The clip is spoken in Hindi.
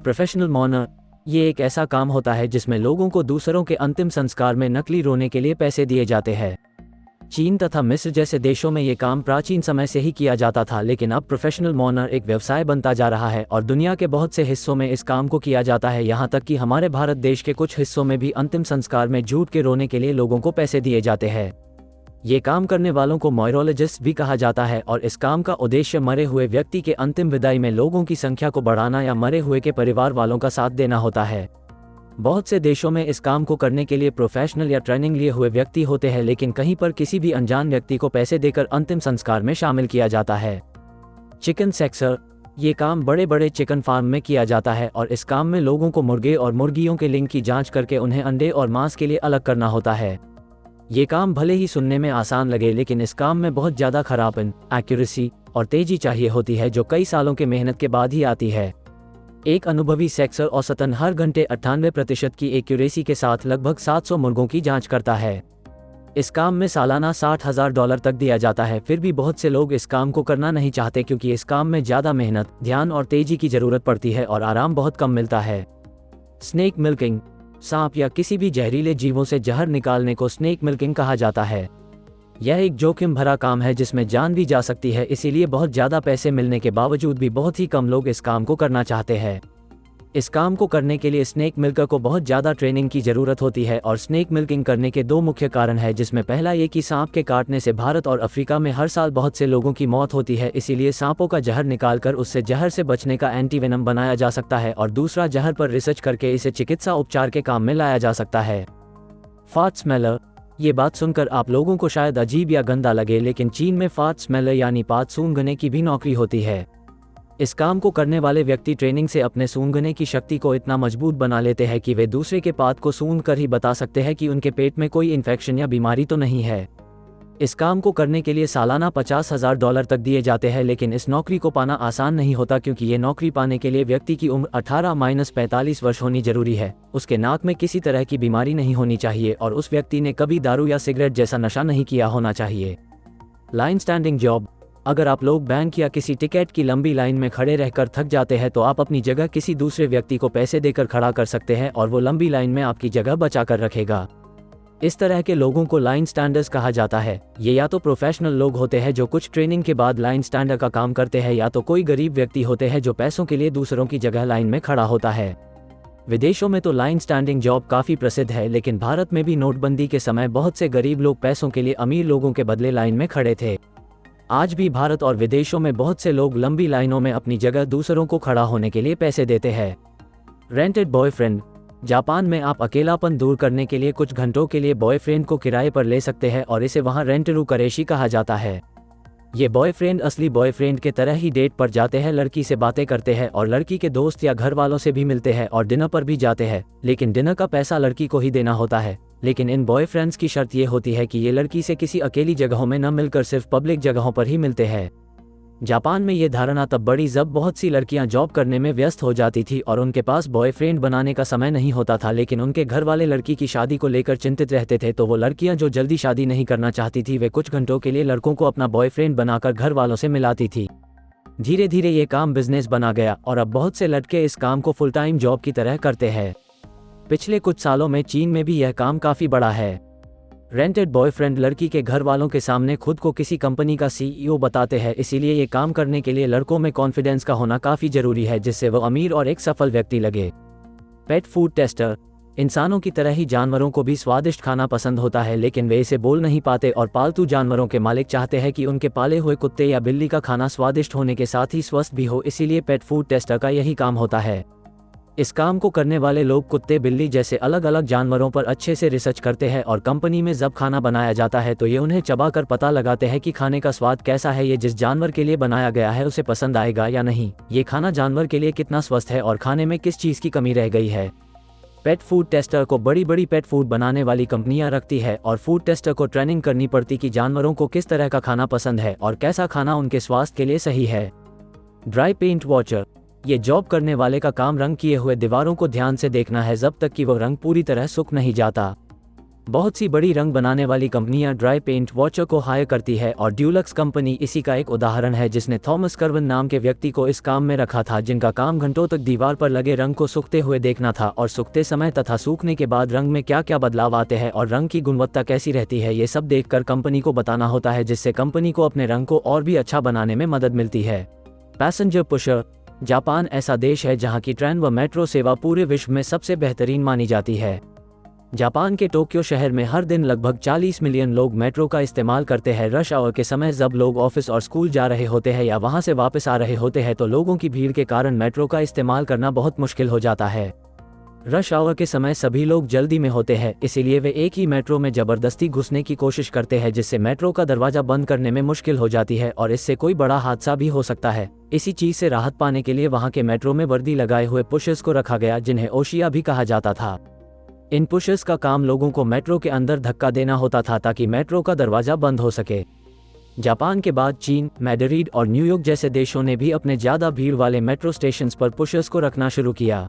प्रोफेशनल मॉर्नर, ये एक ऐसा काम होता है जिसमें लोगों को दूसरों के अंतिम संस्कार में नकली रोने के लिए पैसे दिए जाते हैं। चीन तथा मिस्र जैसे देशों में ये काम प्राचीन समय से ही किया जाता था, लेकिन अब प्रोफेशनल मॉर्नर एक व्यवसाय बनता जा रहा है और दुनिया के बहुत से हिस्सों में इस काम को किया जाता है। यहाँ तक कि हमारे भारत देश के कुछ हिस्सों में भी अंतिम संस्कार में झूठ के रोने के लिए लोगों को पैसे दिए जाते हैं। ये काम करने वालों को मोइरोलॉजिस्ट भी कहा जाता है और इस काम का उद्देश्य मरे हुए व्यक्ति के अंतिम विदाई में लोगों की संख्या को बढ़ाना या मरे हुए के परिवार वालों का साथ देना होता है। बहुत से देशों में इस काम को करने के लिए प्रोफेशनल या ट्रेनिंग लिए हुए व्यक्ति होते हैं, लेकिन कहीं पर किसी भी अनजान व्यक्ति को पैसे देकर अंतिम संस्कार में शामिल किया जाता है। चिकन सेक्सर, ये काम बड़े बड़े चिकन फार्म में किया जाता है और इस काम में लोगों को मुर्गे और मुर्गियों के लिंग की जांच करके उन्हें अंडे और मांस के लिए अलग करना होता है। ये काम भले ही सुनने में आसान लगे, लेकिन इस काम में बहुत ज़्यादा खराबन, एक्यूरेसी और तेजी चाहिए होती है, जो कई सालों के मेहनत के बाद ही आती है। एक अनुभवी सेक्सर औसतन हर घंटे 98% की एक्यूरेसी के साथ लगभग 700 मुर्गों की जांच करता है। इस काम में सालाना $60,000 तक दिया जाता है। फिर भी बहुत से लोग इस काम को करना नहीं चाहते क्योंकि इस काम में ज़्यादा मेहनत, ध्यान और तेजी की ज़रूरत पड़ती है और आराम बहुत कम मिलता है। स्नेक मिल्किंग, सांप या किसी भी जहरीले जीवों से जहर निकालने को स्नेक मिल्किंग कहा जाता है। यह एक जोखिम भरा काम है जिसमें जान भी जा सकती है, इसीलिए बहुत ज़्यादा पैसे मिलने के बावजूद भी बहुत ही कम लोग इस काम को करना चाहते हैं। इस काम को करने के लिए स्नेक मिल्कर को बहुत ज़्यादा ट्रेनिंग की ज़रूरत होती है और स्नेक मिल्किंग करने के दो मुख्य कारण हैं, जिसमें पहला ये कि सांप के काटने से भारत और अफ्रीका में हर साल बहुत से लोगों की मौत होती है, इसीलिए सांपों का जहर निकालकर उससे जहर से बचने का एंटीवेनम बनाया जा सकता है, और दूसरा जहर पर रिसर्च करके इसे चिकित्सा उपचार के काम में लाया जा सकता है। फार्ट स्मेलर, ये बात सुनकर आप लोगों को शायद अजीब या गंदा लगे, लेकिन चीन में फार्ट स्मेलर यानी पात सूंघने की भी नौकरी होती है। इस काम को करने वाले व्यक्ति ट्रेनिंग से अपने सूंघने की शक्ति को इतना मजबूत बना लेते हैं कि वे दूसरे के पात को सूंघकर ही बता सकते हैं कि उनके पेट में कोई इन्फेक्शन या बीमारी तो नहीं है। इस काम को करने के लिए सालाना $50,000 तक दिए जाते हैं, लेकिन इस नौकरी को पाना आसान नहीं होता क्योंकि ये नौकरी पाने के लिए व्यक्ति की उम्र 18-45 वर्ष होनी जरूरी है, उसके नाक में किसी तरह की बीमारी नहीं होनी चाहिए और उस व्यक्ति ने कभी दारू या सिगरेट जैसा नशा नहीं किया होना चाहिए। लाइन स्टैंडिंग जॉब, अगर आप लोग बैंक या किसी टिकट की लंबी लाइन में खड़े रहकर थक जाते हैं तो आप अपनी जगह किसी दूसरे व्यक्ति को पैसे देकर खड़ा कर सकते हैं और वो लंबी लाइन में आपकी जगह बचा कर रखेगा। इस तरह के लोगों को लाइन स्टैंडर्स कहा जाता है। ये या तो प्रोफेशनल लोग होते हैं जो कुछ ट्रेनिंग के बाद लाइन स्टैंडर का काम करते हैं, या तो कोई गरीब व्यक्ति होते हैं जो पैसों के लिए दूसरों की जगह लाइन में खड़ा होता है। विदेशों में तो लाइन स्टैंडिंग जॉब काफ़ी प्रसिद्ध है, लेकिन भारत में भी नोटबंदी के समय बहुत से गरीब लोग पैसों के लिए अमीर लोगों के बदले लाइन में खड़े थे। आज भी भारत और विदेशों में बहुत से लोग लंबी लाइनों में अपनी जगह दूसरों को खड़ा होने के लिए पैसे देते हैं। रेंटेड बॉयफ्रेंड, जापान में आप अकेलापन दूर करने के लिए कुछ घंटों के लिए बॉयफ्रेंड को किराए पर ले सकते हैं और इसे वहां रेंटरू करेशी कहा जाता है। ये बॉयफ्रेंड असली बॉयफ्रेंड के तरह ही डेट पर जाते हैं, लड़की से बातें करते हैं और लड़की के दोस्त या घर वालों से भी मिलते हैं और डिनर पर भी जाते हैं, लेकिन डिनर का पैसा लड़की को ही देना होता है। लेकिन इन बॉयफ्रेंड्स की शर्त ये होती है कि ये लड़की से किसी अकेली जगहों में न मिलकर सिर्फ पब्लिक जगहों पर ही मिलते हैं। जापान में ये धारणा तब बढ़ी जब बहुत सी लड़कियां जॉब करने में व्यस्त हो जाती थी और उनके पास बॉयफ्रेंड बनाने का समय नहीं होता था, लेकिन उनके घर वाले लड़की की शादी को लेकर चिंतित रहते थे। तो वो लड़कियां जो जल्दी शादी नहीं करना चाहती थी, वे कुछ घंटों के लिए लड़कों को अपना बॉयफ्रेंड बनाकर घर वालों से मिलाती थी। धीरे धीरे ये काम बिजनेस बना गया और अब बहुत से लड़के इस काम को फुल टाइम जॉब की तरह करते हैं। पिछले कुछ सालों में चीन में भी यह काम काफ़ी बड़ा है। रेंटेड बॉयफ्रेंड लड़की के घर वालों के सामने खुद को किसी कंपनी का सीईओ बताते हैं, इसीलिए ये काम करने के लिए लड़कों में कॉन्फिडेंस का होना काफ़ी ज़रूरी है, जिससे वो अमीर और एक सफल व्यक्ति लगे। पेट फूड टेस्टर, इंसानों की तरह ही जानवरों को भी स्वादिष्ट खाना पसंद होता है, लेकिन वे इसे बोल नहीं पाते और पालतू जानवरों के मालिक चाहते हैं कि उनके पाले हुए कुत्ते या बिल्ली का खाना स्वादिष्ट होने के साथ ही स्वस्थ भी हो, इसीलिए पेट फूड टेस्टर का यही काम होता है। इस काम को करने वाले लोग कुत्ते, बिल्ली जैसे अलग अलग जानवरों पर अच्छे से रिसर्च करते हैं और कंपनी में जब खाना बनाया जाता है तो ये उन्हें चबाकर पता लगाते हैं कि खाने का स्वाद कैसा है, ये जिस जानवर के लिए बनाया गया है उसे पसंद आएगा या नहीं, ये खाना जानवर के लिए कितना स्वस्थ है और खाने में किस चीज़ की कमी रह गई है। पेट फूड टेस्टर को बड़ी बड़ी पेट फूड बनाने वाली कंपनियां रखती है और फूड टेस्टर को ट्रेनिंग करनी पड़ती कि जानवरों को किस तरह का खाना पसंद है और कैसा खाना उनके स्वास्थ्य के लिए सही है। ड्राई पेंट वॉचर, ये जॉब करने वाले का काम रंग किए हुए दीवारों को ध्यान से देखना है जब तक कि वो रंग पूरी तरह सूख नहीं जाता। बहुत सी बड़ी रंग बनाने वाली कंपनियां ड्राई पेंट वॉचर को हायर करती है और ड्यूलक्स कंपनी इसी का एक उदाहरण है, जिसने थॉमस कर्वन नाम के व्यक्ति को इस काम में रखा था, जिनका काम घंटों तक दीवार पर लगे रंग को सूखते हुए देखना था और सूखते समय तथा सूखने के बाद रंग में क्या क्या बदलाव आते हैं और रंग की गुणवत्ता कैसी रहती है, ये सब देखकर कंपनी को बताना होता है, जिससे कंपनी को अपने रंग को और भी अच्छा बनाने में मदद मिलती है। Passenger pusher. जापान ऐसा देश है जहां की ट्रेन व मेट्रो सेवा पूरे विश्व में सबसे बेहतरीन मानी जाती है। जापान के टोक्यो शहर में हर दिन लगभग 40 मिलियन लोग मेट्रो का इस्तेमाल करते हैं। रश आवर के समय जब लोग ऑफिस और स्कूल जा रहे होते हैं या वहां से वापस आ रहे होते हैं तो लोगों की भीड़ के कारण मेट्रो का इस्तेमाल करना बहुत मुश्किल हो जाता है। रश आवर के समय सभी लोग जल्दी में होते हैं, इसीलिए वे एक ही मेट्रो में जबरदस्ती घुसने की कोशिश करते हैं, जिससे मेट्रो का दरवाजा बंद करने में मुश्किल हो जाती है और इससे कोई बड़ा हादसा भी हो सकता है। इसी चीज से राहत पाने के लिए वहां के मेट्रो में वर्दी लगाए हुए पुशर्स को रखा गया, जिन्हें ओशिया भी कहा जाता था। इन पुशर्स का काम लोगों को मेट्रो के अंदर धक्का देना होता था ताकि मेट्रो का दरवाजा बंद हो सके। जापान के बाद चीन, मैड्रिड और न्यूयॉर्क जैसे देशों ने भी अपने ज्यादा भीड़ वाले मेट्रो स्टेशंस पर पुशर्स को रखना शुरू किया।